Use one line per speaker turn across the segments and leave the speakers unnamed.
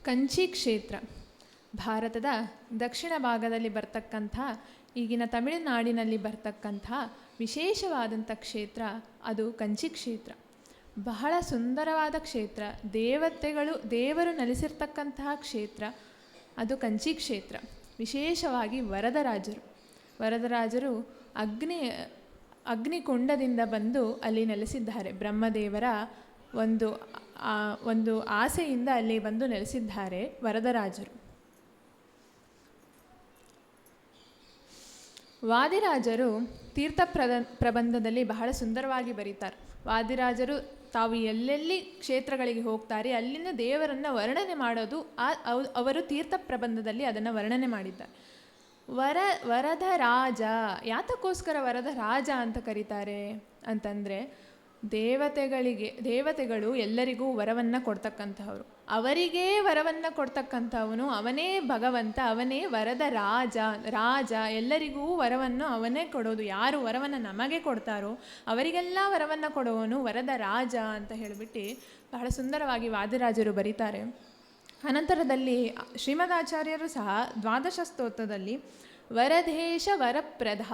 ಕಂಚಿ ಕ್ಷೇತ್ರ ಭಾರತದ ದಕ್ಷಿಣ ಭಾಗದಲ್ಲಿ ಬರ್ತಕ್ಕಂಥ, ಈಗಿನ ತಮಿಳುನಾಡಿನಲ್ಲಿ ಬರ್ತಕ್ಕಂಥ ವಿಶೇಷವಾದಂಥ ಕ್ಷೇತ್ರ ಅದು ಕಂಚಿ ಕ್ಷೇತ್ರ. ಬಹಳ ಸುಂದರವಾದ ಕ್ಷೇತ್ರ, ದೇವರು ನೆಲೆಸಿರ್ತಕ್ಕಂತಹ ಕ್ಷೇತ್ರ ಅದು ಕಂಚಿ ಕ್ಷೇತ್ರ. ವಿಶೇಷವಾಗಿ ವರದರಾಜರು ಅಗ್ನಿಕುಂಡದಿಂದ ಬಂದು ಅಲ್ಲಿ ನೆಲೆಸಿದ್ದಾರೆ. ಬ್ರಹ್ಮದೇವರ ಒಂದು ಆಸೆಯಿಂದ ಅಲ್ಲಿ ಬಂದು ನೆಲೆಸಿದ್ದಾರೆ ವರದರಾಜರು. ವಾದಿರಾಜರು ತೀರ್ಥ ಪ್ರಬಂಧದಲ್ಲಿ ಬಹಳ ಸುಂದರವಾಗಿ ಬರೀತಾರೆ. ವಾದಿರಾಜರು ತಾವು ಎಲ್ಲೆಲ್ಲಿ ಕ್ಷೇತ್ರಗಳಿಗೆ ಹೋಗ್ತಾರೆ ಅಲ್ಲಿನ ದೇವರನ್ನು ವರ್ಣನೆ ಮಾಡೋದು ಅವರು ತೀರ್ಥ ಪ್ರಬಂಧದಲ್ಲಿ ಅದನ್ನು ವರ್ಣನೆ ಮಾಡಿದ್ದಾರೆ. ವರದ ರಾಜ, ಯಾತಕ್ಕೋಸ್ಕರ ವರದ ರಾಜ ಅಂತ ಕರೀತಾರೆ ಅಂತಂದರೆ, ದೇವತೆಗಳು ಎಲ್ಲರಿಗೂ ವರವನ್ನು ಕೊಡ್ತಕ್ಕಂಥವ್ರು. ಅವರಿಗೇ ವರವನ್ನು ಕೊಡ್ತಕ್ಕಂಥವನು ಅವನೇ ಭಗವಂತ, ಅವನೇ ವರದ ರಾಜ. ಎಲ್ಲರಿಗೂ ವರವನ್ನು ಅವನೇ ಕೊಡೋದು. ಯಾರು ವರವನ್ನು ನಮಗೆ ಕೊಡ್ತಾರೋ ಅವರಿಗೆಲ್ಲ ವರವನ್ನು ಕೊಡುವವನು ವರದ ರಾಜ ಅಂತ ಹೇಳಿಬಿಟ್ಟು ಬಹಳ ಸುಂದರವಾಗಿ ವಾದಿರಾಜರು ಬರೀತಾರೆ. ಅನಂತರದಲ್ಲಿ ಶ್ರೀಮದಾಚಾರ್ಯರು ಸಹ ದ್ವಾದಶ ಸ್ತೋತ್ರದಲ್ಲಿ ವರದೇಶ ವರಪ್ರದ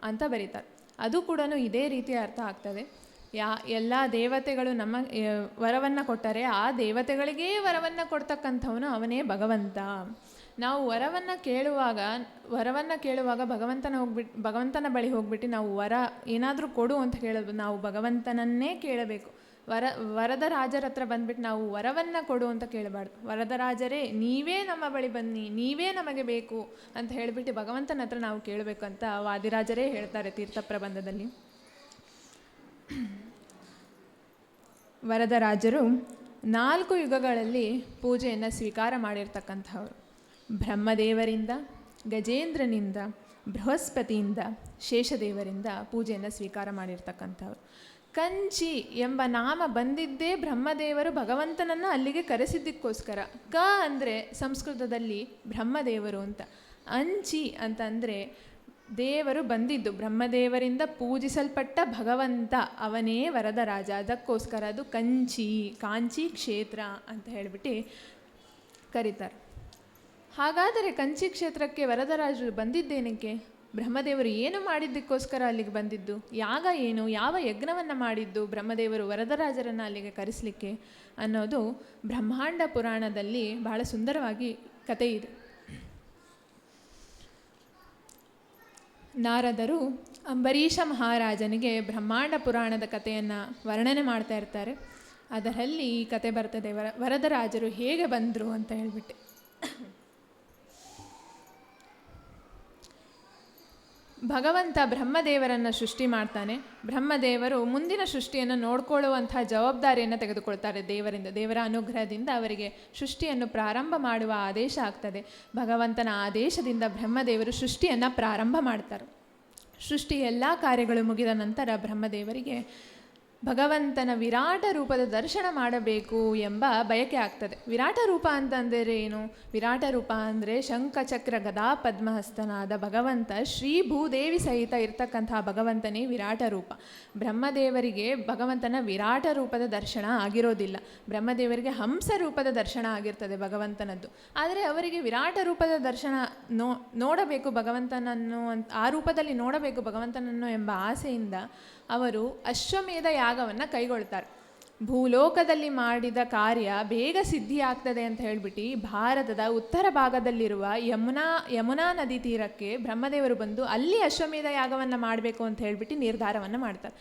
ಅಂತ ಬರೀತಾರೆ. ಅದು ಕೂಡ ಇದೇ ರೀತಿಯ ಅರ್ಥ ಆಗ್ತದೆ. ಎಲ್ಲ ದೇವತೆಗಳು ನಮ್ಮ ವರವನ್ನು ಕೊಟ್ಟರೆ ಆ ದೇವತೆಗಳಿಗೇ ವರವನ್ನು ಕೊಡ್ತಕ್ಕಂಥವನು ಅವನೇ ಭಗವಂತ. ನಾವು ವರವನ್ನು ಕೇಳುವಾಗ ಭಗವಂತನ ಬಳಿ ಹೋಗ್ಬಿಟ್ಟು ನಾವು ಏನಾದರೂ ಕೊಡು ಅಂತ ಕೇಳೋದು. ನಾವು ಭಗವಂತನನ್ನೇ ಕೇಳಬೇಕು. ವರದ ರಾಜರ ಹತ್ರ ಬಂದ್ಬಿಟ್ಟು ನಾವು ವರವನ್ನು ಕೊಡು ಅಂತ ಕೇಳಬಾರ್ದು. ವರದ ರಾಜರೇ ನೀವೇ ನಮ್ಮ ಬಳಿ ಬನ್ನಿ, ನೀವೇ ನಮಗೆ ಬೇಕು ಅಂತ ಹೇಳಿಬಿಟ್ಟು ಭಗವಂತನ ಹತ್ರ ನಾವು ಕೇಳಬೇಕು ಅಂತ ವಾದಿರಾಜರೇ ಹೇಳ್ತಾರೆ ತೀರ್ಥ ಪ್ರಬಂಧದಲ್ಲಿ. ವರದರಾಜರು 4 ಯುಗಗಳಲ್ಲಿ ಪೂಜೆಯನ್ನು ಸ್ವೀಕಾರ ಮಾಡಿರ್ತಕ್ಕಂಥವ್ರು. ಬ್ರಹ್ಮದೇವರಿಂದ, ಗಜೇಂದ್ರನಿಂದ, ಬೃಹಸ್ಪತಿಯಿಂದ, ಶೇಷದೇವರಿಂದ ಪೂಜೆಯನ್ನು ಸ್ವೀಕಾರ ಮಾಡಿರ್ತಕ್ಕಂಥವ್ರು. ಕಂಚಿ ಎಂಬ ನಾಮ ಬಂದಿದ್ದೇ ಬ್ರಹ್ಮದೇವರು ಭಗವಂತನನ್ನು ಅಲ್ಲಿಗೆ ಕರೆಸಿದ್ದಕ್ಕೋಸ್ಕರ. ಅಂದರೆ ಸಂಸ್ಕೃತದಲ್ಲಿ ಬ್ರಹ್ಮದೇವರು ಅಂತ, ಅಂಚಿ ಅಂತಂದರೆ ದೇವರು ಬಂದಿದ್ದು, ಬ್ರಹ್ಮದೇವರಿಂದ ಪೂಜಿಸಲ್ಪಟ್ಟ ಭಗವಂತ ಅವನೇ ವರದರಾಜ. ಅದಕ್ಕೋಸ್ಕರ ಅದು ಕಾಂಚಿ ಕ್ಷೇತ್ರ ಅಂತ ಹೇಳಿಬಿಟ್ಟು ಕರೀತಾರೆ. ಹಾಗಾದರೆ ಕಂಚಿ ಕ್ಷೇತ್ರಕ್ಕೆ ವರದರಾಜರು ಬಂದಿದ್ದೇನಕ್ಕೆ? ಬ್ರಹ್ಮದೇವರು ಏನು ಮಾಡಿದ್ದಕ್ಕೋಸ್ಕರ ಅಲ್ಲಿಗೆ ಬಂದಿದ್ದು? ಯಾಗ ಏನು? ಯಾವ ಯಜ್ಞವನ್ನು ಮಾಡಿದ್ದು ಬ್ರಹ್ಮದೇವರು ವರದರಾಜರನ್ನು ಅಲ್ಲಿಗೆ ಕರೆಸಲಿಕ್ಕೆ ಅನ್ನೋದು ಬ್ರಹ್ಮಾಂಡ ಪುರಾಣದಲ್ಲಿ ಬಹಳ ಸುಂದರವಾಗಿ ಕಥೆ ಇದೆ. ನಾರದರು ಅಂಬರೀಷ ಮಹಾರಾಜನಿಗೆ ಬ್ರಹ್ಮಾಂಡ ಪುರಾಣದ ಕಥೆಯನ್ನು ವರ್ಣನೆ ಮಾಡ್ತಾ ಇರ್ತಾರೆ. ಅದರಲ್ಲಿ ಈ ಕತೆ ಬರ್ತದೆ, ವರದರಾಜರು ಹೇಗೆ ಬಂದರು ಅಂತ ಹೇಳಿಬಿಟ್ಟು. ಭಗವಂತ ಬ್ರಹ್ಮದೇವರನ್ನು ಸೃಷ್ಟಿ ಮಾಡ್ತಾನೆ. ಬ್ರಹ್ಮದೇವರು ಮುಂದಿನ ಸೃಷ್ಟಿಯನ್ನು ನೋಡ್ಕೊಳ್ಳುವಂಥ ಜವಾಬ್ದಾರಿಯನ್ನು ತೆಗೆದುಕೊಳ್ತಾರೆ ದೇವರ ಅನುಗ್ರಹದಿಂದ ಅವರಿಗೆ ಸೃಷ್ಟಿಯನ್ನು ಪ್ರಾರಂಭ ಮಾಡುವ ಆದೇಶ ಆಗ್ತದೆ. ಭಗವಂತನ ಆದೇಶದಿಂದ ಬ್ರಹ್ಮದೇವರು ಸೃಷ್ಟಿಯನ್ನು ಪ್ರಾರಂಭ ಮಾಡ್ತಾರೆ. ಸೃಷ್ಟಿ ಎಲ್ಲ ಕಾರ್ಯಗಳು ಮುಗಿದ ನಂತರ ಬ್ರಹ್ಮದೇವರಿಗೆ ಭಗವಂತನ ವಿರಾಟ ರೂಪದ ದರ್ಶನ ಮಾಡಬೇಕು ಎಂಬ ಬಯಕೆ ಆಗ್ತದೆ. ವಿರಾಟ ರೂಪ ಅಂತಂದರೆ ಏನು? ವಿರಾಟ ರೂಪ ಅಂದರೆ ಶಂಖಚಕ್ರ ಗದಾ ಪದ್ಮಹಸ್ತನಾದ ಭಗವಂತ, ಶ್ರೀ ಭೂದೇವಿ ಸಹಿತ ಇರ್ತಕ್ಕಂತಹ ಭಗವಂತನೇ ವಿರಾಟ ರೂಪ. ಬ್ರಹ್ಮದೇವರಿಗೆ ಭಗವಂತನ ವಿರಾಟ ರೂಪದ ದರ್ಶನ ಆಗಿರೋದಿಲ್ಲ. ಬ್ರಹ್ಮದೇವರಿಗೆ ಹಂಸ ರೂಪದ ದರ್ಶನ ಆಗಿರ್ತದೆ ಭಗವಂತನದ್ದು. ಆದರೆ ಅವರಿಗೆ ವಿರಾಟ ರೂಪದ ದರ್ಶನ ನೋಡಬೇಕು ಭಗವಂತನನ್ನು, ಆ ರೂಪದಲ್ಲಿ ನೋಡಬೇಕು ಭಗವಂತನನ್ನು ಎಂಬ ಆಸೆಯಿಂದ ಅವರು ಅಶ್ವಮೇಧ ಯಾಗವನ್ನು ಕೈಗೊಳ್ತಾರೆ. ಭೂಲೋಕದಲ್ಲಿ ಮಾಡಿದ ಕಾರ್ಯ ಬೇಗ ಸಿದ್ಧಿಯಾಗ್ತದೆ ಅಂತ ಹೇಳಿಬಿಟ್ಟು ಭಾರತದ ಉತ್ತರ ಭಾಗದಲ್ಲಿರುವ ಯಮುನಾ ನದಿ ತೀರಕ್ಕೆ ಬ್ರಹ್ಮದೇವರು ಬಂದು ಅಲ್ಲಿ ಅಶ್ವಮೇಧ ಯಾಗವನ್ನು ಮಾಡಬೇಕು ಅಂತ ಹೇಳಿಬಿಟ್ಟು ನಿರ್ಧಾರವನ್ನು ಮಾಡ್ತಾರೆ.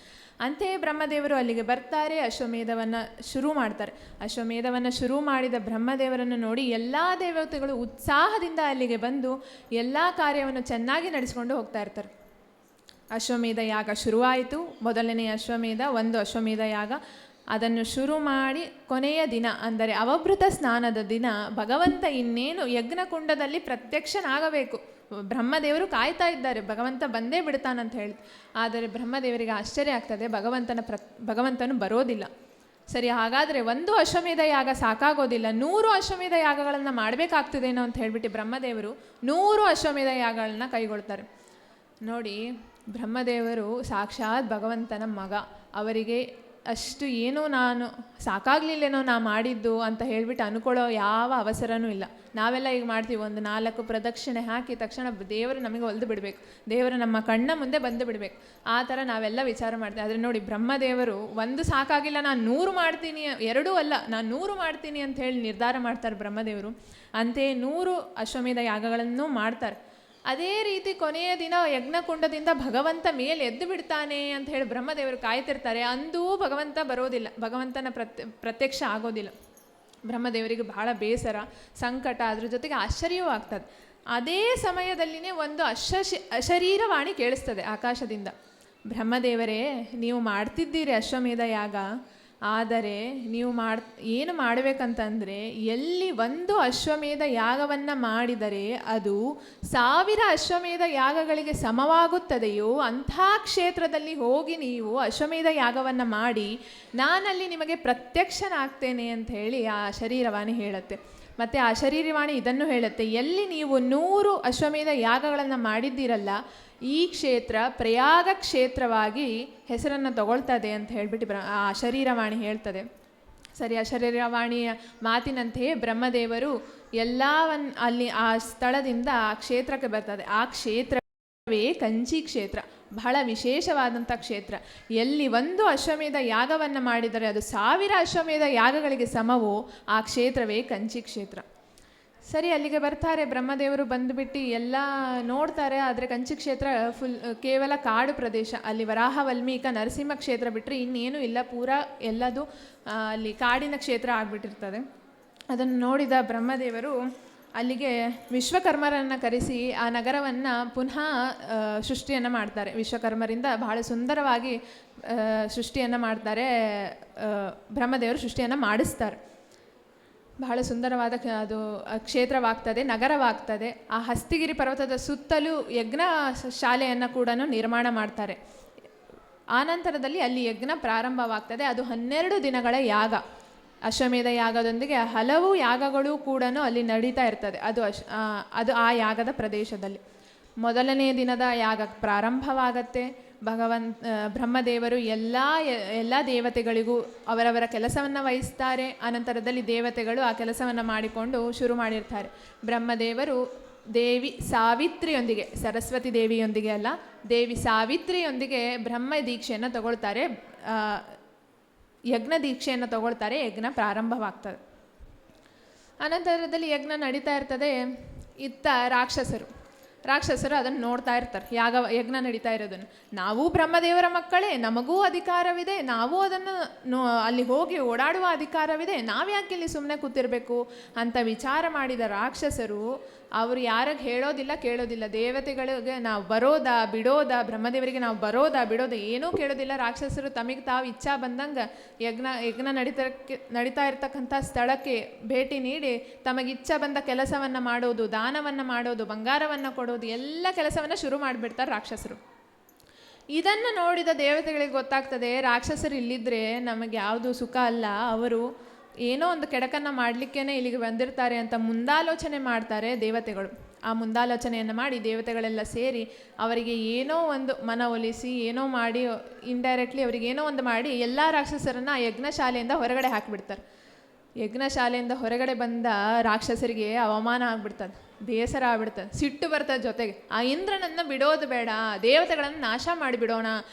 ಅಂತೆಯೇ ಬ್ರಹ್ಮದೇವರು ಅಲ್ಲಿಗೆ ಬರ್ತಾರೆ, ಅಶ್ವಮೇಧವನ್ನು ಶುರು ಮಾಡ್ತಾರೆ. ಅಶ್ವಮೇಧವನ್ನು ಶುರು ಮಾಡಿದ ಬ್ರಹ್ಮದೇವರನ್ನು ನೋಡಿ ಎಲ್ಲ ದೇವತೆಗಳು ಉತ್ಸಾಹದಿಂದ ಅಲ್ಲಿಗೆ ಬಂದು ಎಲ್ಲ ಕಾರ್ಯವನ್ನು ಚೆನ್ನಾಗಿ ನಡೆಸ್ಕೊಂಡು ಹೋಗ್ತಾ ಇರ್ತಾರೆ. ಅಶ್ವಮೇಧ ಯಾಗ ಶುರುವಾಯಿತು. ಮೊದಲನೆಯ ಅಶ್ವಮೇಧ, 1 ಅಶ್ವಮೇಧ ಯಾಗ. ಅದನ್ನು ಶುರು ಮಾಡಿ ಕೊನೆಯ ದಿನ ಅಂದರೆ ಅವಭೃತ ಸ್ನಾನದ ದಿನ ಭಗವಂತ ಇನ್ನೇನು ಯಜ್ಞಕುಂಡದಲ್ಲಿ ಪ್ರತ್ಯಕ್ಷನಾಗಬೇಕು. ಬ್ರಹ್ಮದೇವರು ಕಾಯ್ತಾ ಇದ್ದಾರೆ, ಭಗವಂತ ಬಂದೇ ಬಿಡ್ತಾನಂತ ಹೇಳಿ. ಆದರೆ ಬ್ರಹ್ಮದೇವರಿಗೆ ಆಶ್ಚರ್ಯ ಆಗ್ತದೆ, ಭಗವಂತನು ಬರೋದಿಲ್ಲ. ಸರಿ, ಹಾಗಾದರೆ 1 ಅಶ್ವಮೇಧ ಯಾಗ ಸಾಕಾಗೋದಿಲ್ಲ, 100 ಅಶ್ವಮೇಧ ಯಾಗಗಳನ್ನು ಮಾಡಬೇಕಾಗ್ತದೇನೋ ಅಂತ ಹೇಳಿಬಿಟ್ಟು ಬ್ರಹ್ಮದೇವರು 100 ಅಶ್ವಮೇಧ ಯಾಗಗಳನ್ನ ಕೈಗೊಳ್ತಾರೆ. ನೋಡಿ, ಬ್ರಹ್ಮದೇವರು ಸಾಕ್ಷಾತ್ ಭಗವಂತನ ಮಗ. ಅವರಿಗೆ ಅಷ್ಟು ಏನೂ ನಾನು ಸಾಕಾಗಲಿಲ್ಲೇನೋ ನಾ ಮಾಡಿದ್ದು ಅಂತ ಹೇಳಿಬಿಟ್ಟು ಅಂದ್ಕೊಳ್ಳೋ ಯಾವ ಅವಸರನೂ ಇಲ್ಲ. ನಾವೆಲ್ಲ ಈಗ ಮಾಡ್ತೀವಿ, ಒಂದು 4 ಪ್ರದಕ್ಷಿಣೆ ಹಾಕಿ ತಕ್ಷಣ ದೇವರು ನಮಗೆ ಒಲ್ದು ಬಿಡಬೇಕು, ದೇವರು ನಮ್ಮ ಕಣ್ಣ ಮುಂದೆ ಬಂದು ಬಿಡಬೇಕು, ಆ ಥರ ನಾವೆಲ್ಲ ವಿಚಾರ ಮಾಡ್ತೀವಿ. ಆದರೆ ನೋಡಿ, ಬ್ರಹ್ಮದೇವರು ಒಂದು ಸಾಕಾಗಿಲ್ಲ, ನಾನು 100 ಮಾಡ್ತೀನಿ, 2 ಅಲ್ಲ ನಾನು 100 ಮಾಡ್ತೀನಿ ಅಂತ ಹೇಳಿ ನಿರ್ಧಾರ ಮಾಡ್ತಾರೆ ಬ್ರಹ್ಮದೇವರು. ಅಂತೆಯೇ 100 ಅಶ್ವಮೇಧ ಯಾಗಗಳನ್ನು ಮಾಡ್ತಾರೆ. ಅದೇ ರೀತಿ ಕೊನೆಯ ದಿನ ಯಜ್ಞಕುಂಡದಿಂದ ಭಗವಂತ ಮೇಲೆ ಎದ್ದು ಬಿಡ್ತಾನೆ ಅಂತ ಹೇಳಿ ಬ್ರಹ್ಮದೇವರು ಕಾಯ್ತಿರ್ತಾರೆ. ಅಂದೂ ಭಗವಂತ ಬರೋದಿಲ್ಲ, ಭಗವಂತನ ಪ್ರತ್ಯಕ್ಷ ಆಗೋದಿಲ್ಲ. ಬ್ರಹ್ಮದೇವರಿಗೆ ಬಹಳ ಬೇಸರ, ಸಂಕಟ, ಅದ್ರ ಜೊತೆಗೆ ಆಶ್ಚರ್ಯವೂ ಆಗ್ತದೆ. ಅದೇ ಸಮಯದಲ್ಲಿನೇ ಒಂದು ಅಶರೀರವಾಣಿ ಕೇಳಿಸ್ತದೆ ಆಕಾಶದಿಂದ. ಬ್ರಹ್ಮದೇವರೇ, ನೀವು ಮಾಡ್ತಿದ್ದೀರಿ ಅಶ್ವಮೇಧ ಯಾಗ, ಆದರೆ ನೀವು ಏನು ಮಾಡಬೇಕಂತಂದರೆ, ಎಲ್ಲಿ ಒಂದು ಅಶ್ವಮೇಧ ಯಾಗವನ್ನು ಮಾಡಿದರೆ ಅದು 1000 ಅಶ್ವಮೇಧ ಯಾಗಗಳಿಗೆ ಸಮವಾಗುತ್ತದೆಯೋ ಅಂಥ ಕ್ಷೇತ್ರದಲ್ಲಿ ಹೋಗಿ ನೀವು ಅಶ್ವಮೇಧ ಯಾಗವನ್ನು ಮಾಡಿ ನಾನಲ್ಲಿ ನಿಮಗೆ ಪ್ರತ್ಯಕ್ಷನಾಗ್ತೇನೆ ಅಂತ ಹೇಳಿ ಆ ಶರೀರವಾಣಿ ಹೇಳುತ್ತೆ. ಮತ್ತು ಆ ಶರೀರವಾಣಿ ಇದನ್ನು ಹೇಳುತ್ತೆ, ಎಲ್ಲಿ ನೀವು 100 ಅಶ್ವಮೇಧ ಯಾಗಗಳನ್ನು ಮಾಡಿದ್ದೀರಲ್ಲ, ಈ ಕ್ಷೇತ್ರ ಪ್ರಯಾಗ ಕ್ಷೇತ್ರವಾಗಿ ಹೆಸರನ್ನು ತಗೊಳ್ತದೆ ಅಂತ ಹೇಳಿಬಿಟ್ಟು ಆ ಶರೀರವಾಣಿ ಹೇಳ್ತದೆ. ಸರಿ, ಆ ಶರೀರವಾಣಿಯ ಮಾತಿನಂತೆಯೇ ಬ್ರಹ್ಮದೇವರು ಅಲ್ಲಿ ಆ ಸ್ಥಳದಿಂದ ಆ ಕ್ಷೇತ್ರಕ್ಕೆ ಬರ್ತದೆ. ಆ ಕ್ಷೇತ್ರವೇ ಕಂಚಿ ಕ್ಷೇತ್ರ, ಬಹಳ ವಿಶೇಷವಾದಂಥ ಕ್ಷೇತ್ರ. ಎಲ್ಲಿ ಒಂದು ಅಶ್ವಮೇಧ ಯಾಗವನ್ನು ಮಾಡಿದರೆ ಅದು 1000 ಅಶ್ವಮೇಧ ಯಾಗಗಳಿಗೆ ಸಮವೋ ಆ ಕ್ಷೇತ್ರವೇ ಕಂಚಿ ಕ್ಷೇತ್ರ. ಸರಿ, ಅಲ್ಲಿಗೆ ಬರ್ತಾರೆ ಬ್ರಹ್ಮದೇವರು. ಬಂದುಬಿಟ್ಟು ಎಲ್ಲ ನೋಡ್ತಾರೆ. ಆದರೆ ಕಂಚಿ ಕ್ಷೇತ್ರ ಕೇವಲ ಕಾಡು ಪ್ರದೇಶ. ಅಲ್ಲಿ ವರಾಹ, ವಾಲ್ಮೀಕ, ನರಸಿಂಹ ಕ್ಷೇತ್ರ ಬಿಟ್ಟರೆ ಇನ್ನೇನು ಇಲ್ಲ, ಪೂರಾ ಎಲ್ಲದು ಅಲ್ಲಿ ಕಾಡಿನ ಕ್ಷೇತ್ರ ಆಗಿಬಿಟ್ಟಿರ್ತದೆ. ಅದನ್ನು ನೋಡಿದ ಬ್ರಹ್ಮದೇವರು ಅಲ್ಲಿಗೆ ವಿಶ್ವಕರ್ಮರನ್ನು ಕರೆಸಿ ಆ ನಗರವನ್ನು ಪುನಃ ಸೃಷ್ಟಿಯನ್ನು ಮಾಡ್ತಾರೆ. ವಿಶ್ವಕರ್ಮರಿಂದ ಬಹಳ ಸುಂದರವಾಗಿ ಸೃಷ್ಟಿಯನ್ನು ಮಾಡ್ತಾರೆ. ಬ್ರಹ್ಮದೇವರು ಸೃಷ್ಟಿಯನ್ನು ಮಾಡಿಸ್ತಾರೆ. ಬಹಳ ಸುಂದರವಾದ ಅದು ಕ್ಷೇತ್ರವಾಗ್ತದೆ, ನಗರವಾಗ್ತದೆ. ಆ ಹಸ್ತಿಗಿರಿ ಪರ್ವತದ ಸುತ್ತಲೂ ಯಜ್ಞ ಶಾಲೆಯನ್ನು ಕೂಡ ನಿರ್ಮಾಣ ಮಾಡ್ತಾರೆ. ಆನಂತರದಲ್ಲಿ ಅಲ್ಲಿ ಯಜ್ಞ ಪ್ರಾರಂಭವಾಗ್ತದೆ. ಅದು 12 ದಿನಗಳ ಯಾಗ. ಅಶ್ವಮೇಧ ಯಾಗದೊಂದಿಗೆ ಹಲವು ಯಾಗಗಳು ಕೂಡ ಅಲ್ಲಿ ನಡೀತಾ ಇರ್ತದೆ. ಅದು ಆ ಯಾಗದ ಪ್ರದೇಶದಲ್ಲಿ ಮೊದಲನೇ ದಿನದ ಯಾಗ ಪ್ರಾರಂಭವಾಗತ್ತೆ. ಬ್ರಹ್ಮದೇವರು ಎಲ್ಲ ದೇವತೆಗಳಿಗೂ ಅವರವರ ಕೆಲಸವನ್ನು ವಹಿಸ್ತಾರೆ. ಅನಂತರದಲ್ಲಿ ದೇವತೆಗಳು ಆ ಕೆಲಸವನ್ನು ಮಾಡಿಕೊಂಡು ಶುರು ಮಾಡಿರ್ತಾರೆ. ಬ್ರಹ್ಮದೇವರು ದೇವಿ ಸಾವಿತ್ರಿಯೊಂದಿಗೆ, ಸರಸ್ವತಿ ದೇವಿಯೊಂದಿಗೆ ಅಲ್ಲ, ದೇವಿ ಸಾವಿತ್ರಿಯೊಂದಿಗೆ ಬ್ರಹ್ಮ ದೀಕ್ಷೆಯನ್ನು ತಗೊಳ್ತಾರೆ, ಯಜ್ಞ ದೀಕ್ಷೆಯನ್ನು ತಗೊಳ್ತಾರೆ. ಯಜ್ಞ ಪ್ರಾರಂಭವಾಗ್ತದೆ. ಅನಂತರದಲ್ಲಿ ಯಜ್ಞ ನಡೀತಾ ಇರ್ತದೆ. ಇತ್ತ ರಾಕ್ಷಸರು ಅದನ್ನು ನೋಡ್ತಾ ಇರ್ತಾರೆ, ಯಜ್ಞ ನಡೀತಾ ಇರೋದನ್ನು. ನಾವು ಬ್ರಹ್ಮದೇವರ ಮಕ್ಕಳೇ, ನಮಗೂ ಅಧಿಕಾರವಿದೆ, ನಾವು ಅದನ್ನು ಅಲ್ಲಿ ಹೋಗಿ ಓಡಾಡುವ ಅಧಿಕಾರವಿದೆ, ನಾವ್ಯಾಕೆ ಇಲ್ಲಿ ಸುಮ್ಮನೆ ಕೂತಿರಬೇಕು ಅಂತ ವಿಚಾರ ಮಾಡಿದ ರಾಕ್ಷಸರು ಅವರು ಯಾರಿಗೆ ಹೇಳೋದಿಲ್ಲ, ಕೇಳೋದಿಲ್ಲ. ದೇವತೆಗಳಿಗೆ ನಾವು ಬರೋದಾ ಬಿಡೋದಾ, ಬ್ರಹ್ಮದೇವರಿಗೆ ನಾವು ಬರೋದಾ ಬಿಡೋದಾ ಏನೂ ಕೇಳೋದಿಲ್ಲ. ರಾಕ್ಷಸರು ತಮಗೆ ತಾವು ಇಚ್ಛಾ ಬಂದಂಗೆ ಯಜ್ಞ ನಡೀತಾ ಇರ್ತಕ್ಕಂಥ ಸ್ಥಳಕ್ಕೆ ಭೇಟಿ ನೀಡಿ ತಮಗೆ ಇಚ್ಛಾ ಬಂದ ಕೆಲಸವನ್ನು ಮಾಡೋದು, ದಾನವನ್ನು ಮಾಡೋದು, ಬಂಗಾರವನ್ನು ಕೊಡೋದು, ಎಲ್ಲ ಕೆಲಸವನ್ನು ಶುರು ಮಾಡಿಬಿಡ್ತಾರೆ ರಾಕ್ಷಸರು. ಇದನ್ನು ನೋಡಿದ ದೇವತೆಗಳಿಗೆ ಗೊತ್ತಾಗ್ತದೆ, ರಾಕ್ಷಸರು ಇಲ್ಲಿದ್ದರೆ ನಮಗೆ ಯಾವುದು ಸುಖ ಅಲ್ಲ, ಅವರು ಏನೋ ಒಂದು ಕೆಡಕನ್ನು ಮಾಡಲಿಕ್ಕೇ ಇಲ್ಲಿಗೆ ಬಂದಿರ್ತಾರೆ ಅಂತ ಮುಂದಾಲೋಚನೆ ಮಾಡ್ತಾರೆ ದೇವತೆಗಳು. ಆ ಮುಂದಾಲೋಚನೆಯನ್ನು ಮಾಡಿ ದೇವತೆಗಳೆಲ್ಲ ಸೇರಿ ಅವರಿಗೆ ಏನೋ ಒಂದು ಮನವೊಲಿಸಿ, ಏನೋ ಮಾಡಿ, ಇಂಡೈರೆಕ್ಟ್ಲಿ ಅವರಿಗೆ ಏನೋ ಒಂದು ಮಾಡಿ ಎಲ್ಲ ರಾಕ್ಷಸರನ್ನು ಆ ಯಜ್ಞಶಾಲೆಯಿಂದ ಹೊರಗಡೆ ಹಾಕಿಬಿಡ್ತಾರೆ. ಯಜ್ಞಶಾಲೆಯಿಂದ ಹೊರಗಡೆ ಬಂದ ರಾಕ್ಷಸರಿಗೆ ಅವಮಾನ ಆಗ್ಬಿಡ್ತದೆ, ಬೇಸರ ಆಗ್ಬಿಡ್ತದೆ, ಸಿಟ್ಟು ಬರ್ತದೆ. ಜೊತೆಗೆ ಆ ಇಂದ್ರನನ್ನು ಬಿಡೋದು ಬೇಡ, ದೇವತೆಗಳನ್ನು ನಾಶ ಮಾಡಿಬಿಡೋಣ,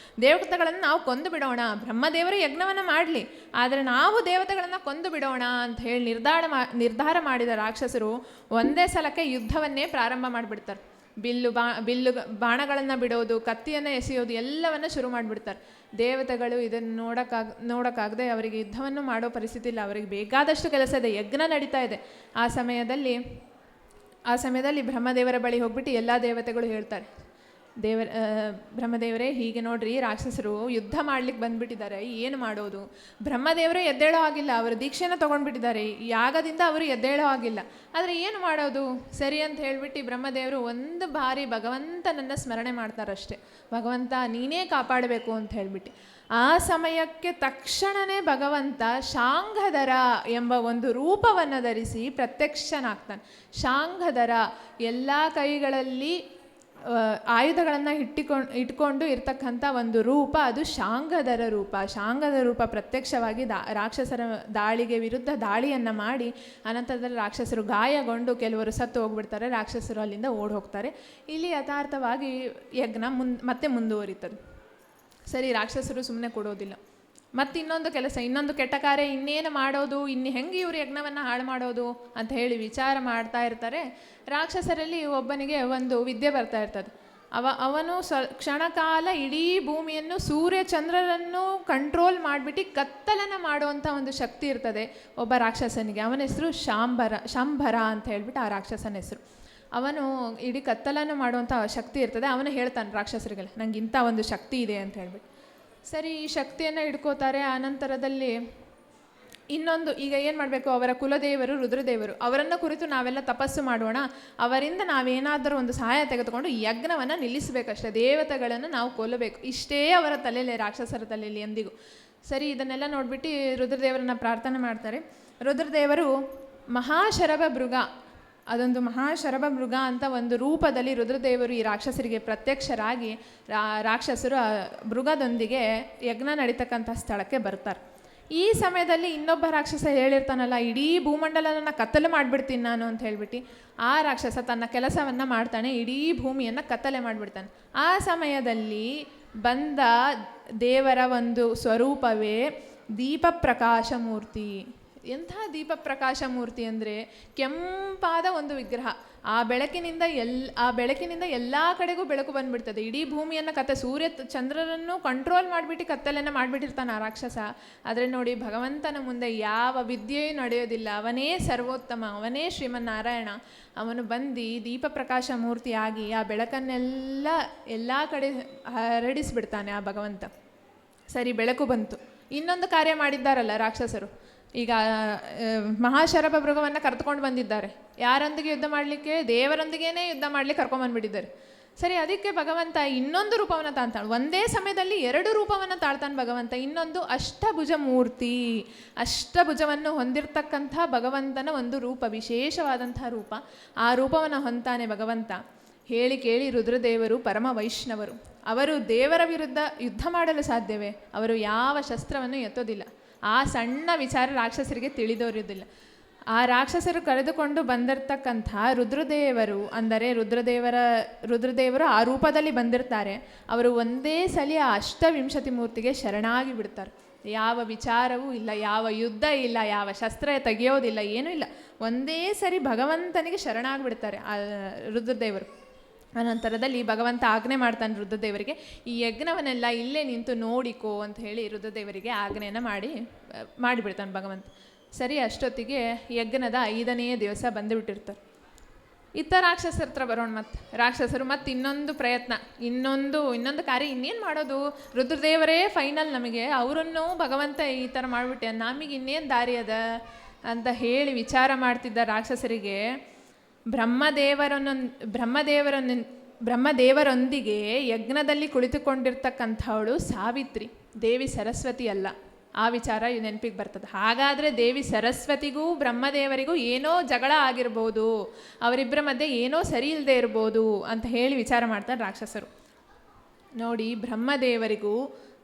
ದೇವತೆಗಳನ್ನು ನಾವು ಕೊಂದು ಬಿಡೋಣ, ಬ್ರಹ್ಮದೇವರು ಯಜ್ಞವನ್ನು ಮಾಡಲಿ, ಆದರೆ ನಾವು ದೇವತೆಗಳನ್ನು ಕೊಂದು ಬಿಡೋಣ ಅಂತ ಹೇಳಿ ನಿರ್ಧಾರ ಮಾಡಿದ ರಾಕ್ಷಸರು ಒಂದೇ ಸಲಕ್ಕೆ ಯುದ್ಧವನ್ನೇ ಪ್ರಾರಂಭ ಮಾಡಿಬಿಡ್ತಾರೆ. ಬಿಲ್ಲು ಬಾಣಗಳನ್ನು ಬಿಡೋದು, ಕತ್ತಿಯನ್ನು ಎಸೆಯೋದು ಎಲ್ಲವನ್ನು ಶುರು ಮಾಡಿಬಿಡ್ತಾರೆ. ದೇವತೆಗಳು ಇದನ್ನು ನೋಡೋಕ್ಕಾಗದೆ ಅವರಿಗೆ ಯುದ್ಧವನ್ನು ಮಾಡೋ ಪರಿಸ್ಥಿತಿ ಇಲ್ಲ. ಅವರಿಗೆ ಬೇಕಾದಷ್ಟು ಕೆಲಸ ಇದೆ, ಯಜ್ಞ ನಡೀತಾ ಇದೆ. ಆ ಸಮಯದಲ್ಲಿ ಬ್ರಹ್ಮದೇವರ ಬಳಿ ಹೋಗ್ಬಿಟ್ಟು ಎಲ್ಲ ದೇವತೆಗಳು ಹೇಳ್ತಾರೆ, ಬ್ರಹ್ಮದೇವರೇ ಹೀಗೆ ನೋಡ್ರಿ, ರಾಕ್ಷಸರು ಯುದ್ಧ ಮಾಡ್ಲಿಕ್ಕೆ ಬಂದುಬಿಟ್ಟಿದ್ದಾರೆ, ಏನು ಮಾಡೋದು? ಬ್ರಹ್ಮದೇವರೇ ಎದ್ದೇಳೋ ಆಗಿಲ್ಲ, ಅವರು ದೀಕ್ಷೆನ ತೊಗೊಂಡ್ಬಿಟ್ಟಿದ್ದಾರೆ, ಯಾಗದಿಂದ ಅವರು ಎದ್ದೇಳೋ ಆಗಿಲ್ಲ, ಆದರೆ ಏನು ಮಾಡೋದು? ಸರಿ ಅಂತ ಹೇಳಿಬಿಟ್ಟು ಬ್ರಹ್ಮದೇವರು ಒಂದು ಬಾರಿ ಭಗವಂತನನ್ನು ಸ್ಮರಣೆ ಮಾಡ್ತಾರಷ್ಟೆ, ಭಗವಂತ ನೀನೇ ಕಾಪಾಡಬೇಕು ಅಂತ ಹೇಳಿಬಿಟ್ಟು. ಆ ಸಮಯಕ್ಕೆ ತಕ್ಷಣವೇ ಭಗವಂತ ಶಾಂಘಧರ ಎಂಬ ಒಂದು ರೂಪವನ್ನು ಧರಿಸಿ ಪ್ರತ್ಯಕ್ಷನಾಗ್ತಾನೆ. ಶಾಂಘಧರ ಎಲ್ಲ ಕೈಗಳಲ್ಲಿ ಆಯುಧಗಳನ್ನು ಇಟ್ಕೊಂಡು ಇರ್ತಕ್ಕಂಥ ಒಂದು ರೂಪ, ಅದು ಶಾಂಗದರ ರೂಪ. ಶಾಂಗದ ರೂಪ ಪ್ರತ್ಯಕ್ಷವಾಗಿ ರಾಕ್ಷಸರ ದಾಳಿಗೆ ವಿರುದ್ಧ ದಾಳಿಯನ್ನು ಮಾಡಿ ಅನಂತರದಲ್ಲಿ ರಾಕ್ಷಸರು ಗಾಯಗೊಂಡು ಕೆಲವರು ಸತ್ತು ಹೋಗ್ಬಿಡ್ತಾರೆ, ರಾಕ್ಷಸರು ಅಲ್ಲಿಂದ ಓಡಿ ಹೋಗ್ತಾರೆ. ಇಲ್ಲಿ ಯಥಾರ್ಥವಾಗಿ ಯಜ್ಞ ಮತ್ತೆ ಮುಂದುವರಿತದೆ. ಸರಿ, ರಾಕ್ಷಸರು ಸುಮ್ಮನೆ ಕೊಡೋದಿಲ್ಲ. ಮತ್ತು ಇನ್ನೊಂದು ಕೆಟ್ಟ ಕಾರ್ಯ ಇನ್ನೇನು ಮಾಡೋದು, ಹೆಂಗೆ ಇವರು ಯಜ್ಞವನ್ನು ಹಾಳು ಮಾಡೋದು ಅಂತ ಹೇಳಿ ವಿಚಾರ ಮಾಡ್ತಾ ಇರ್ತಾರೆ. ರಾಕ್ಷಸರಲ್ಲಿ ಒಬ್ಬನಿಗೆ ಒಂದು ವಿದ್ಯೆ ಬರ್ತಾ ಇರ್ತದೆ. ಅವನು ಕ್ಷಣಕಾಲ ಇಡೀ ಭೂಮಿಯನ್ನು ಸೂರ್ಯ ಚಂದ್ರರನ್ನು ಕಂಟ್ರೋಲ್ ಮಾಡಿಬಿಟ್ಟು ಕತ್ತಲನ್ನು ಮಾಡುವಂಥ ಒಂದು ಶಕ್ತಿ ಇರ್ತದೆ ಒಬ್ಬ ರಾಕ್ಷಸನಿಗೆ. ಅವನ ಹೆಸರು ಶಂಭರ ಅಂತ ಹೇಳ್ಬಿಟ್ಟು ಆ ರಾಕ್ಷಸನ ಹೆಸರು. ಅವನು ಇಡೀ ಕತ್ತಲನ್ನು ಮಾಡುವಂಥ ಶಕ್ತಿ ಇರ್ತದೆ. ಅವನು ಹೇಳ್ತಾನೆ ರಾಕ್ಷಸರಿಗೆಲ್ಲ, ನಂಗೆ ಇಂಥ ಒಂದು ಶಕ್ತಿ ಇದೆ ಅಂತ ಹೇಳ್ಬಿಟ್ಟು. ಸರಿ, ಈ ಶಕ್ತಿಯನ್ನು ಹಿಡ್ಕೋತಾರೆ. ಆನಂತರದಲ್ಲಿ ಈಗ ಏನು ಮಾಡಬೇಕು, ಅವರ ಕುಲದೇವರು ರುದ್ರದೇವರು, ಅವರನ್ನು ಕುರಿತು ನಾವೆಲ್ಲ ತಪಸ್ಸು ಮಾಡೋಣ, ಅವರಿಂದ ನಾವೇನಾದರೂ ಒಂದು ಸಹಾಯ ತೆಗೆದುಕೊಂಡು ಯಜ್ಞವನ್ನು ನಿಲ್ಲಿಸಬೇಕಷ್ಟೇ, ದೇವತೆಗಳನ್ನು ನಾವು ಕೊಲ್ಲಬೇಕು, ಇಷ್ಟೇ ಅವರ ತಲೆಯಲ್ಲಿ, ರಾಕ್ಷಸರ ತಲೆಯಲ್ಲಿ ಎಂದಿಗೂ. ಸರಿ, ಇದನ್ನೆಲ್ಲ ನೋಡಿಬಿಟ್ಟು ರುದ್ರದೇವರನ್ನ ಪ್ರಾರ್ಥನೆ ಮಾಡ್ತಾರೆ. ರುದ್ರದೇವರು ಮಹಾಶರಭ ಮೃಗ, ಅದೊಂದು ಮಹಾಶರಭ ಮೃಗ ಅಂತ ಒಂದು ರೂಪದಲ್ಲಿ ರುದ್ರದೇವರು ಈ ರಾಕ್ಷಸರಿಗೆ ಪ್ರತ್ಯಕ್ಷರಾಗಿ ರಾಕ್ಷಸರು ಮೃಗದೊಂದಿಗೆ ಯಜ್ಞ ನಡೀತಕ್ಕಂಥ ಸ್ಥಳಕ್ಕೆ ಬರ್ತಾರೆ. ಈ ಸಮಯದಲ್ಲಿ ಇನ್ನೊಬ್ಬ ರಾಕ್ಷಸ ಹೇಳಿರ್ತಾನಲ್ಲ, ಇಡೀ ಭೂಮಂಡಲನ ಕತ್ತಲೆ ಮಾಡಿಬಿಡ್ತೀನಿ ನಾನು ಅಂತ ಹೇಳ್ಬಿಟ್ಟು ಆ ರಾಕ್ಷಸ ತನ್ನ ಕೆಲಸವನ್ನು ಮಾಡ್ತಾನೆ, ಇಡೀ ಭೂಮಿಯನ್ನು ಕತ್ತಲೆ ಮಾಡಿಬಿಡ್ತಾನೆ. ಆ ಸಮಯದಲ್ಲಿ ಬಂದ ದೇವರ ಒಂದು ಸ್ವರೂಪವೇ ದೀಪ ಪ್ರಕಾಶ ಮೂರ್ತಿ. ಎಂಥ ದೀಪ ಪ್ರಕಾಶ ಮೂರ್ತಿ ಅಂದರೆ ಕೆಂಪಾದ ಒಂದು ವಿಗ್ರಹ. ಆ ಬೆಳಕಿನಿಂದ ಎಲ್ಲ ಕಡೆಗೂ ಬೆಳಕು ಬಂದುಬಿಡ್ತದೆ. ಇಡೀ ಭೂಮಿಯನ್ನು ಸೂರ್ಯ ಚಂದ್ರರನ್ನು ಕಂಟ್ರೋಲ್ ಮಾಡಿಬಿಟ್ಟು ಕತ್ತಲೆಯನ್ನು ಮಾಡಿಬಿಟ್ಟಿರ್ತಾನೆ ಆ ರಾಕ್ಷಸ. ಆದರೆ ನೋಡಿ, ಭಗವಂತನ ಮುಂದೆ ಯಾವ ವಿದ್ಯೆಯೂ ನಡೆಯೋದಿಲ್ಲ. ಅವನೇ ಸರ್ವೋತ್ತಮ, ಅವನೇ ಶ್ರೀಮನ್ನಾರಾಯಣ. ಅವನು ಬಂದು ದೀಪ ಪ್ರಕಾಶ ಮೂರ್ತಿಯಾಗಿ ಆ ಬೆಳಕನ್ನೆಲ್ಲ ಎಲ್ಲ ಕಡೆ ಹರಡಿಸ್ಬಿಡ್ತಾನೆ ಆ ಭಗವಂತ. ಸರಿ, ಬೆಳಕು ಬಂತು. ಇನ್ನೊಂದು ಕಾರ್ಯ ಮಾಡಿದ್ದಾರಲ್ಲ ರಾಕ್ಷಸರು. ಈಗ ಮಹಾಶರಭ ಮೃಗವನ್ನು ಕರೆದುಕೊಂಡು ಬಂದಿದ್ದಾರೆ. ಯಾರೊಂದಿಗೆ ಯುದ್ಧ ಮಾಡಲಿಕ್ಕೆ? ದೇವರೊಂದಿಗೇನೆ ಯುದ್ಧ ಮಾಡಲಿಕ್ಕೆ ಕರ್ಕೊಂಡ್ಬಂದುಬಿಟ್ಟಿದ್ದಾರೆ. ಸರಿ, ಅದಕ್ಕೆ ಭಗವಂತ ಇನ್ನೊಂದು ರೂಪವನ್ನು ತಾಳ್ತಾನೆ. ಒಂದೇ ಸಮಯದಲ್ಲಿ 2 ರೂಪವನ್ನು ತಾಳ್ತಾನೆ ಭಗವಂತ. ಇನ್ನೊಂದು ಅಷ್ಟಭುಜ ಮೂರ್ತಿ, ಅಷ್ಟಭುಜವನ್ನು ಹೊಂದಿರತಕ್ಕಂಥ ಭಗವಂತನ ಒಂದು ರೂಪ, ವಿಶೇಷವಾದಂಥ ರೂಪ. ಆ ರೂಪವನ್ನು ಹೊಂತಾನೆ ಭಗವಂತ. ಹೇಳಿ ಕೇಳಿ ರುದ್ರದೇವರು ಪರಮ ವೈಷ್ಣವರು. ಅವರು ದೇವರ ವಿರುದ್ಧ ಯುದ್ಧ ಮಾಡಲು ಸಾಧ್ಯವೇ? ಅವರು ಯಾವ ಶಸ್ತ್ರವನ್ನು ಎತ್ತೋದಿಲ್ಲ. ಆ ಸಣ್ಣ ವಿಚಾರ ರಾಕ್ಷಸರಿಗೆ ತಿಳಿದೋರಿದ್ದಿಲ್ಲ. ಆ ರಾಕ್ಷಸರು ಕರೆದುಕೊಂಡು ಬಂದಿರತಕ್ಕಂಥ ರುದ್ರದೇವರು, ಅಂದರೆ ರುದ್ರದೇವರು ಆ ರೂಪದಲ್ಲಿ ಬಂದಿರ್ತಾರೆ. ಅವರು ಒಂದೇ ಸಲ ಆ ಅಷ್ಟವಿಂಶತಿ ಮೂರ್ತಿಗೆ ಶರಣಾಗಿ ಬಿಡ್ತಾರೆ. ಯಾವ ವಿಚಾರವೂ ಇಲ್ಲ, ಯಾವ ಯುದ್ಧ ಇಲ್ಲ, ಯಾವ ಶಸ್ತ್ರ ತೆಗೆಯೋದಿಲ್ಲ, ಏನೂ ಇಲ್ಲ. ಒಂದೇ ಸರಿ ಭಗವಂತನಿಗೆ ಶರಣಾಗಿಬಿಡ್ತಾರೆ ಆ ರುದ್ರದೇವರು. ಅನಂತರದಲ್ಲಿ ಭಗವಂತ ಆಜ್ಞೆ ಮಾಡ್ತಾನೆ ರುದ್ರದೇವರಿಗೆ, ಈ ಯಜ್ಞವನ್ನೆಲ್ಲ ಇಲ್ಲೇ ನಿಂತು ನೋಡಿಕೋ ಅಂತ ಹೇಳಿ ರುದ್ರದೇವರಿಗೆ ಆಜ್ಞೆಯನ್ನು ಮಾಡಿಬಿಡ್ತಾನೆ ಭಗವಂತ. ಸರಿ, ಅಷ್ಟೊತ್ತಿಗೆ ಯಜ್ಞದ 5ನೇ ದಿವಸ ಬಂದುಬಿಟ್ಟಿರ್ತಾರೆ. ಇತ್ತ ರಾಕ್ಷಸರ ಹತ್ರ ಬರೋಣ. ರಾಕ್ಷಸರು ಮತ್ತೆ ಇನ್ನೊಂದು ಪ್ರಯತ್ನ, ಇನ್ನೊಂದು ಕಾರ್ಯ. ಇನ್ನೇನು ಮಾಡೋದು? ರುದ್ರದೇವರೇ ಫೈನಲ್ ನಮಗೆ, ಅವರನ್ನು ಭಗವಂತ ಈ ಥರ ಮಾಡಿಬಿಟ್ಟೆ, ನಮಗೆ ಇನ್ನೇನು ದಾರಿ ಅದ ಅಂತ ಹೇಳಿ ವಿಚಾರ ಮಾಡ್ತಿದ್ದ ರಾಕ್ಷಸರಿಗೆ ಬ್ರಹ್ಮದೇವರೊಂದಿಗೆ ಯಜ್ಞದಲ್ಲಿ ಕುಳಿತುಕೊಂಡಿರ್ತಕ್ಕಂಥವಳು ಸಾವಿತ್ರಿ, ದೇವಿ ಸರಸ್ವತಿ ಅಲ್ಲ. ಆ ವಿಚಾರ ನೆನಪಿಗೆ ಬರ್ತದೆ. ಹಾಗಾದರೆ ದೇವಿ ಸರಸ್ವತಿಗೂ ಬ್ರಹ್ಮದೇವರಿಗೂ ಏನೋ ಜಗಳ ಆಗಿರ್ಬೋದು, ಅವರಿಬ್ಬರ ಮಧ್ಯೆ ಏನೋ ಸರಿ ಇಲ್ಲದೆ ಇರ್ಬೋದು ಅಂತ ಹೇಳಿ ವಿಚಾರ ಮಾಡ್ತಾರೆ ರಾಕ್ಷಸರು. ನೋಡಿ, ಬ್ರಹ್ಮದೇವರಿಗೂ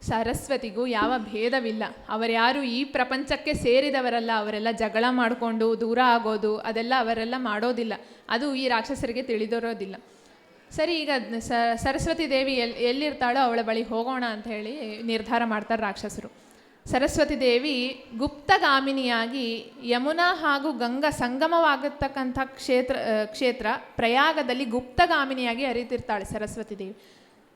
ಸರಸ್ವತಿಗೂ ಯಾವ ಭೇದವಿಲ್ಲ. ಅವರ್ಯಾರು ಈ ಪ್ರಪಂಚಕ್ಕೆ ಸೇರಿದವರಲ್ಲ. ಅವರೆಲ್ಲ ಜಗಳ ಮಾಡಿಕೊಂಡು ದೂರ ಆಗೋದು ಅದೆಲ್ಲ ಅವರೆಲ್ಲ ಮಾಡೋದಿಲ್ಲ. ಅದು ಈ ರಾಕ್ಷಸರಿಗೆ ತಿಳಿದಿರೋದಿಲ್ಲ. ಸರಿ, ಈಗ ಸರಸ್ವತಿ ದೇವಿ ಎಲ್ಲಿರ್ತಾಳೋ ಅವಳ ಬಳಿ ಹೋಗೋಣ ಅಂತ ಹೇಳಿ ನಿರ್ಧಾರ ಮಾಡ್ತಾರೆ ರಾಕ್ಷಸರು. ಸರಸ್ವತಿ ದೇವಿ ಗುಪ್ತಗಾಮಿನಿಯಾಗಿ ಯಮುನಾ ಹಾಗೂ ಗಂಗಾ ಸಂಗಮವಾಗತಕ್ಕಂಥ ಕ್ಷೇತ್ರ ಪ್ರಯಾಗದಲ್ಲಿ ಗುಪ್ತಗಾಮಿನಿಯಾಗಿ ಹರಿತಿರ್ತಾಳೆ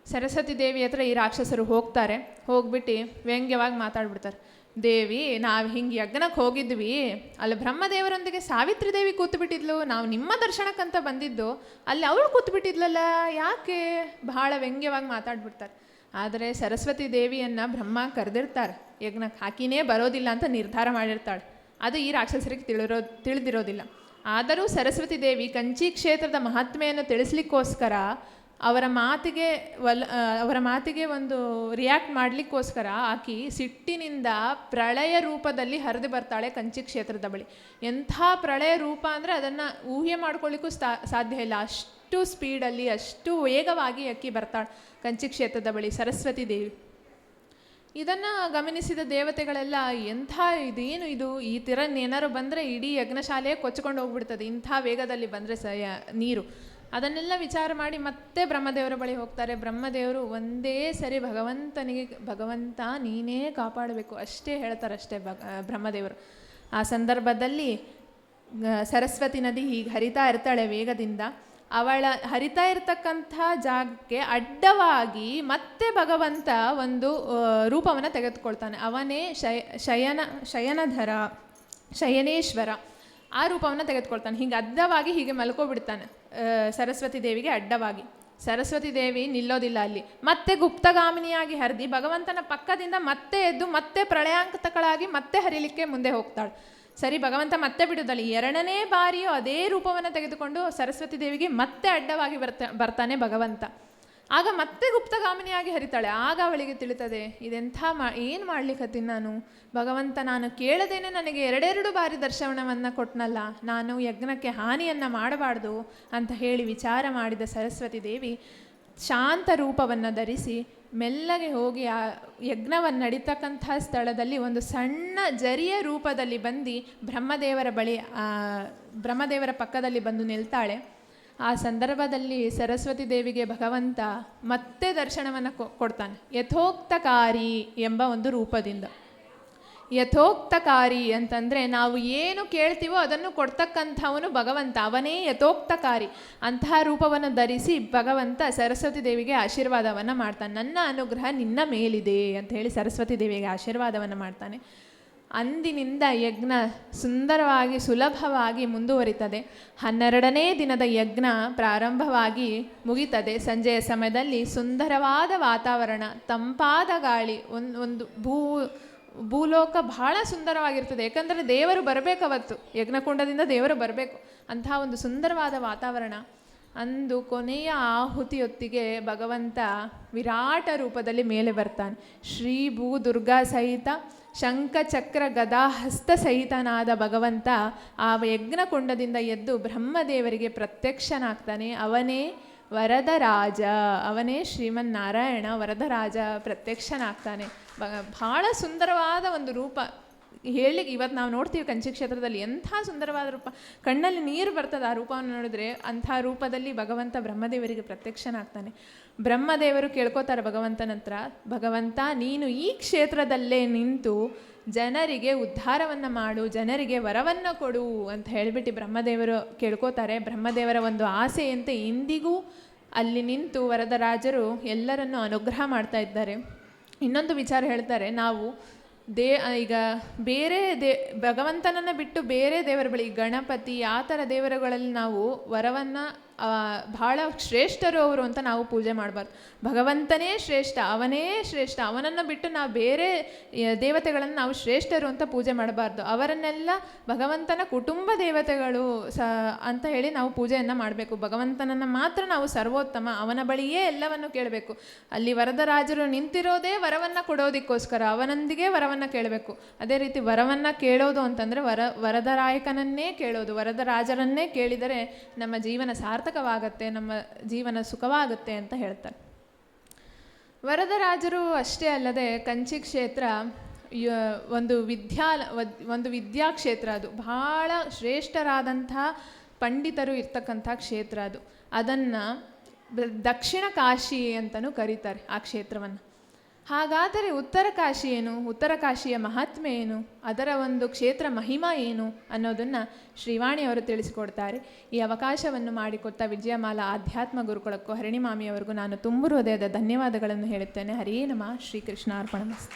ಸರಸ್ವತಿ ದೇವಿ ಹತ್ರ ಈ ರಾಕ್ಷಸರು ಹೋಗ್ತಾರೆ. ಹೋಗ್ಬಿಟ್ಟು ವ್ಯಂಗ್ಯವಾಗಿ ಮಾತಾಡ್ಬಿಡ್ತಾರೆ. ದೇವಿ, ನಾವು ಹಿಂಗೆ ಯಜ್ಞಕ್ಕೆ ಹೋಗಿದ್ವಿ, ಅಲ್ಲಿ ಬ್ರಹ್ಮದೇವರೊಂದಿಗೆ ಸಾವಿತ್ರಿ ದೇವಿ ಕೂತ್ಬಿಟ್ಟಿದ್ಲು, ನಾವು ನಿಮ್ಮ ದರ್ಶನಕ್ಕಂತ ಬಂದಿದ್ದು, ಅಲ್ಲಿ ಅವಳು ಕೂತ್ಬಿಟ್ಟಿದ್ಲಲ್ಲ, ಯಾಕೆ? ಬಹಳ ವ್ಯಂಗ್ಯವಾಗಿ ಮಾತಾಡ್ಬಿಡ್ತಾರೆ. ಆದರೆ ಸರಸ್ವತಿ ದೇವಿಯನ್ನು ಬ್ರಹ್ಮ ಕರೆದಿರ್ತಾರೆ, ಯಜ್ಞಕ್ಕೆ ಹಾಕಿನೇ ಬರೋದಿಲ್ಲ ಅಂತ ನಿರ್ಧಾರ ಮಾಡಿರ್ತಾಳೆ. ಅದು ಈ ರಾಕ್ಷಸರಿಗೆ ತಿಳಿದಿರೋದಿಲ್ಲ. ಆದರೂ ಸರಸ್ವತಿ ದೇವಿ ಕಂಚಿ ಕ್ಷೇತ್ರದ ಮಹಾತ್ಮೆಯನ್ನು ತಿಳಿಸ್ಲಿಕ್ಕೋಸ್ಕರ ಅವರ ಮಾತಿಗೆ ಒಂದು ರಿಯಾಕ್ಟ್ ಮಾಡಲಿಕ್ಕೋಸ್ಕರ ಆಕಿ ಸಿಟ್ಟಿನಿಂದ ಪ್ರಳಯ ರೂಪದಲ್ಲಿ ಹರಿದು ಬರ್ತಾಳೆ ಕಂಚಿ ಕ್ಷೇತ್ರದ ಬಳಿ. ಎಂಥ ಪ್ರಳಯ ರೂಪ ಅಂದರೆ ಅದನ್ನು ಊಹೆ ಮಾಡ್ಕೊಳ್ಳಿಕ್ಕೂ ಸಾಧ್ಯ ಇಲ್ಲ. ಅಷ್ಟು ಅಷ್ಟು ಸ್ಪೀಡಲ್ಲಿ ಅಷ್ಟು ವೇಗವಾಗಿ ಅಕ್ಕಿ ಬರ್ತಾಳೆ ಕಂಚಿ ಕ್ಷೇತ್ರದ ಬಳಿ ಸರಸ್ವತಿ ದೇವಿ. ಇದನ್ನು ಗಮನಿಸಿದ ದೇವತೆಗಳೆಲ್ಲ ಎಂಥ ಇದೇನು ಇದು, ಈ ಥರ ಏನಾರು ಬಂದರೆ ಇಡೀ ಯಜ್ಞಶಾಲೆಯೇ ಕೊಚ್ಕೊಂಡು ಹೋಗ್ಬಿಡ್ತದೆ ಇಂಥ ವೇಗದಲ್ಲಿ ಬಂದರೆ ನೀರು. ಅದನ್ನೆಲ್ಲ ವಿಚಾರ ಮಾಡಿ ಮತ್ತೆ ಬ್ರಹ್ಮದೇವರ ಬಳಿ ಹೋಗ್ತಾರೆ. ಬ್ರಹ್ಮದೇವರು ಒಂದೇ ಸರಿ ಭಗವಂತನಿಗೆ, ಭಗವಂತ ನೀನೇ ಕಾಪಾಡಬೇಕು ಅಷ್ಟೇ ಹೇಳ್ತಾರಷ್ಟೇ ಬ್ರಹ್ಮದೇವರು. ಆ ಸಂದರ್ಭದಲ್ಲಿ ಸರಸ್ವತಿ ನದಿ ಹೀಗೆ ಹರಿತಾ ಇರ್ತಾಳೆ ವೇಗದಿಂದ. ಅವಳ ಹರಿತಾ ಇರ್ತಕ್ಕಂಥ ಜಾಗಕ್ಕೆ ಅಡ್ಡವಾಗಿ ಮತ್ತೆ ಭಗವಂತ ಒಂದು ರೂಪವನ್ನು ತೆಗೆದುಕೊಳ್ತಾನೆ. ಅವನೇ ಶಯನಧರ, ಶಯನೇಶ್ವರ, ಆ ರೂಪವನ್ನು ತೆಗೆದುಕೊಳ್ತಾನೆ. ಹೀಗೆ ಅಡ್ಡವಾಗಿ ಹೀಗೆ ಮಲ್ಕೋಬಿಡ್ತಾನೆ ಸರಸ್ವತಿ ದೇವಿಗೆ ಅಡ್ಡವಾಗಿ. ಸರಸ್ವತಿ ದೇವಿ ನಿಲ್ಲೋದಿಲ್ಲ ಅಲ್ಲಿ, ಮತ್ತೆ ಗುಪ್ತಗಾಮಿನಿಯಾಗಿ ಹರಿದು ಭಗವಂತನ ಪಕ್ಕದಿಂದ ಮತ್ತೆ ಎದ್ದು ಮತ್ತೆ ಪ್ರಳಯಾಂಕತಗಳಾಗಿ ಮತ್ತೆ ಹರಿಲಿಕ್ಕೆ ಮುಂದೆ ಹೋಗ್ತಾಳೆ. ಸರಿ, ಭಗವಂತ ಮತ್ತೆ ಬಿಡುವುದಲ್ಲ, ಎರಡನೇ ಬಾರಿಯೂ ಅದೇ ರೂಪವನ್ನು ತೆಗೆದುಕೊಂಡು ಸರಸ್ವತಿ ದೇವಿಗೆ ಮತ್ತೆ ಅಡ್ಡವಾಗಿ ಬರ್ತಾನೆ ಭಗವಂತ. ಆಗ ಮತ್ತೆ ಗುಪ್ತಗಾಮಿನಿಯಾಗಿ ಹರಿತಾಳೆ. ಆಗ ಅವಳಿಗೆ ತಿಳಿತದೆ, ಇದೆಂಥ ಏನು ಮಾಡ್ಲಿಕ್ಕತ್ತೀನಿ ನಾನು, ಭಗವಂತ ನಾನು ಕೇಳದೇನೆ ನನಗೆ ಎರಡೆರಡು ಬಾರಿ ದರ್ಶನವನ್ನು ಕೊಟ್ಟನಲ್ಲ, ನಾನು ಯಜ್ಞಕ್ಕೆ ಹಾನಿಯನ್ನು ಮಾಡಬಾರ್ದು ಅಂತ ಹೇಳಿ ವಿಚಾರ ಮಾಡಿದ ಸರಸ್ವತಿ ದೇವಿ ಶಾಂತ ರೂಪವನ್ನು ಧರಿಸಿ ಮೆಲ್ಲಗೆ ಹೋಗಿ ಆ ಯಜ್ಞವನ್ನು ನಡೀತಕ್ಕಂಥ ಸ್ಥಳದಲ್ಲಿ ಒಂದು ಸಣ್ಣ ಜರಿಯ ರೂಪದಲ್ಲಿ ಬಂದು ಬ್ರಹ್ಮದೇವರ ಬಳಿ, ಬ್ರಹ್ಮದೇವರ ಪಕ್ಕದಲ್ಲಿ ಬಂದು ನಿಲ್ತಾಳೆ. ಆ ಸಂದರ್ಭದಲ್ಲಿ ಸರಸ್ವತಿ ದೇವಿಗೆ ಭಗವಂತ ಮತ್ತೆ ದರ್ಶನವನ್ನು ಕೊಡ್ತಾನೆ ಯಥೋಕ್ತಕಾರಿ ಎಂಬ ಒಂದು ರೂಪದಿಂದ. ಯಥೋಕ್ತಕಾರಿ ಅಂತಂದರೆ ನಾವು ಏನು ಕೇಳ್ತೀವೋ ಅದನ್ನು ಕೊಡ್ತಕ್ಕಂಥವನು ಭಗವಂತ, ಅವನೇ ಯಥೋಕ್ತಕಾರಿ. ಅಂತಹ ರೂಪವನ್ನು ಧರಿಸಿ ಭಗವಂತ ಸರಸ್ವತಿ ದೇವಿಗೆ ಆಶೀರ್ವಾದವನ್ನು ಮಾಡ್ತಾನೆ. ನನ್ನ ಅನುಗ್ರಹ ನಿನ್ನ ಮೇಲಿದೆ ಅಂತ ಹೇಳಿ ಸರಸ್ವತಿ ದೇವಿಗೆ ಆಶೀರ್ವಾದವನ್ನು ಮಾಡ್ತಾನೆ. ಅಂದಿನಿಂದ ಯಜ್ಞ ಸುಂದರವಾಗಿ ಸುಲಭವಾಗಿ ಮುಂದುವರಿತದೆ. 12ನೇ ದಿನದ ಯಜ್ಞ ಪ್ರಾರಂಭವಾಗಿ ಮುಗಿತದೆ. ಸಂಜೆಯ ಸಮಯದಲ್ಲಿ ಸುಂದರವಾದ ವಾತಾವರಣ, ತಂಪಾದ ಗಾಳಿ, ಒಂದು ಭೂಲೋಕ ಬಹಳ ಸುಂದರವಾಗಿರ್ತದೆ. ಯಾಕಂದರೆ ದೇವರು ಬರಬೇಕು, ಅವತ್ತು ಯಜ್ಞಕುಂಡದಿಂದ ದೇವರು ಬರಬೇಕು. ಅಂತಹ ಒಂದು ಸುಂದರವಾದ ವಾತಾವರಣ. ಅಂದು ಕೊನೆಯ ಆಹುತಿಯೊತ್ತಿಗೆ ಭಗವಂತ ವಿರಾಟ ರೂಪದಲ್ಲಿ ಮೇಲೆ ಬರ್ತಾನೆ. ಶ್ರೀ ಭೂ ದುರ್ಗಾ ಸಹಿತ ಶಂಖ ಚಕ್ರ ಗದಾ ಹಸ್ತ ಸಹಿತನಾದ ಭಗವಂತ ಆ ಯಜ್ಞಕುಂಡದಿಂದ ಎದ್ದು ಬ್ರಹ್ಮದೇವರಿಗೆ ಪ್ರತ್ಯಕ್ಷನಾಗ್ತಾನೆ. ಅವನೇ ವರದರಾಜ, ಅವನೇ ಶ್ರೀಮನ್ನಾರಾಯಣ ವರದರಾಜ ಪ್ರತ್ಯಕ್ಷನಾಗ್ತಾನೆ. ಭಾಳ ಸುಂದರವಾದ ಒಂದು ರೂಪ. ಹೇಳಿಗೆ ಇವತ್ತು ನಾವು ನೋಡ್ತೀವಿ ಕಂಚಿ ಕ್ಷೇತ್ರದಲ್ಲಿ ಎಂಥ ಸುಂದರವಾದ ರೂಪ, ಕಣ್ಣಲ್ಲಿ ನೀರು ಬರ್ತದೆ ಆ ರೂಪವನ್ನು ನೋಡಿದ್ರೆ. ಅಂಥ ರೂಪದಲ್ಲಿ ಭಗವಂತ ಬ್ರಹ್ಮದೇವರಿಗೆ ಪ್ರತ್ಯಕ್ಷನಾಗ್ತಾನೆ. ಬ್ರಹ್ಮದೇವರು ಕೇಳ್ಕೋತಾರೆ ಭಗವಂತನ ಹತ್ರ, ಭಗವಂತ ನೀನು ಈ ಕ್ಷೇತ್ರದಲ್ಲೇ ನಿಂತು ಜನರಿಗೆ ಉದ್ಧಾರವನ್ನು ಮಾಡು, ಜನರಿಗೆ ವರವನ್ನು ಕೊಡು ಅಂತ ಹೇಳಿಬಿಟ್ಟು ಬ್ರಹ್ಮದೇವರು ಕೇಳ್ಕೋತಾರೆ. ಬ್ರಹ್ಮದೇವರ ಒಂದು ಆಸೆಯಂತೆ ಇಂದಿಗೂ ಅಲ್ಲಿ ನಿಂತು ವರದರಾಜರು ಎಲ್ಲರನ್ನೂ ಅನುಗ್ರಹ ಮಾಡ್ತಾ ಇದ್ದಾರೆ. ಇನ್ನೊಂದು ವಿಚಾರ ಹೇಳ್ತಾರೆ, ನಾವು ಈಗ ಬೇರೆ ಭಗವಂತನನ್ನು ಬಿಟ್ಟು ಬೇರೆ ದೇವರ ಬಳಿ, ಗಣಪತಿ ಆ ಥರ ದೇವರುಗಳಲ್ಲಿ ನಾವು ವರವನ್ನು ಭಾಳ ಶ್ರೇಷ್ಠರು ಅವರು ಅಂತ ನಾವು ಪೂಜೆ ಮಾಡಬಾರ್ದು. ಭಗವಂತನೇ ಶ್ರೇಷ್ಠ, ಅವನೇ ಶ್ರೇಷ್ಠ, ಅವನನ್ನು ಬಿಟ್ಟು ನಾವು ಬೇರೆ ದೇವತೆಗಳನ್ನು ನಾವು ಶ್ರೇಷ್ಠರು ಅಂತ ಪೂಜೆ ಮಾಡಬಾರ್ದು. ಅವರನ್ನೆಲ್ಲ ಭಗವಂತನ ಕುಟುಂಬ ದೇವತೆಗಳು ಅಂತ ಹೇಳಿ ನಾವು ಪೂಜೆಯನ್ನು ಮಾಡಬೇಕು. ಭಗವಂತನನ್ನು ಮಾತ್ರ ನಾವು ಸರ್ವೋತ್ತಮ, ಅವನ ಬಳಿಯೇ ಎಲ್ಲವನ್ನು ಕೇಳಬೇಕು. ಅಲ್ಲಿ ವರದರಾಜರು ನಿಂತಿರೋದೇ ವರವನ್ನು ಕೊಡೋದಕ್ಕೋಸ್ಕರ, ಅವನೊಂದಿಗೆ ವರವನ್ನು ಕೇಳಬೇಕು. ಅದೇ ರೀತಿ ವರವನ್ನು ಕೇಳೋದು ಅಂತಂದರೆ ವರದರಾಯಕನನ್ನೇ ಕೇಳೋದು, ವರದರಾಜರನ್ನೇ ಕೇಳಿದರೆ ನಮ್ಮ ಜೀವನ ಸಾರ್ಥಕವಾಗತ್ತೆ, ನಮ್ಮ ಜೀವನ ಸುಖವಾಗುತ್ತೆ ಅಂತ ಹೇಳ್ತಾರೆ. ವರದರಾಜರು ಅಷ್ಟೇ ಅಲ್ಲದೆ ಕಂಚಿ ಕ್ಷೇತ್ರ ಒಂದು ವಿದ್ಯಾಕ್ಷೇತ್ರ. ಅದು ಬಹಳ ಶ್ರೇಷ್ಠರಾದಂತಹ ಪಂಡಿತರು ಇರ್ತಕ್ಕಂಥ ಕ್ಷೇತ್ರ ಅದು. ಅದನ್ನು ದಕ್ಷಿಣ ಕಾಶಿ ಅಂತಲೂ ಕರೀತಾರೆ ಆ ಕ್ಷೇತ್ರವನ್ನು. ಹಾಗಾದರೆ ಉತ್ತರ ಕಾಶಿ ಏನು, ಉತ್ತರ ಕಾಶಿಯ ಮಹಾತ್ಮೆ ಏನು, ಅದರ ಒಂದು ಕ್ಷೇತ್ರ ಮಹಿಮಾ ಏನು ಅನ್ನೋದನ್ನು ಶ್ರೀವಾಣಿಯವರು ತಿಳಿಸಿಕೊಡ್ತಾರೆ. ಈ ಅವಕಾಶವನ್ನು ಮಾಡಿಕೊಟ್ಟ ವಿಜಯಮಾಲಾ ಆಧ್ಯಾತ್ಮ ಗುರುಕುಲಕ್ಕೂ ಹರಿಣಿಮಾಮಿಯವರಿಗೂ ನಾನು ತುಂಬು ಹೃದಯದ ಧನ್ಯವಾದಗಳನ್ನು ಹೇಳುತ್ತೇನೆ. ಹರೇ ನಮಃ. ಶ್ರೀಕೃಷ್ಣ ಅರ್ಪಣಮಸ್ತು.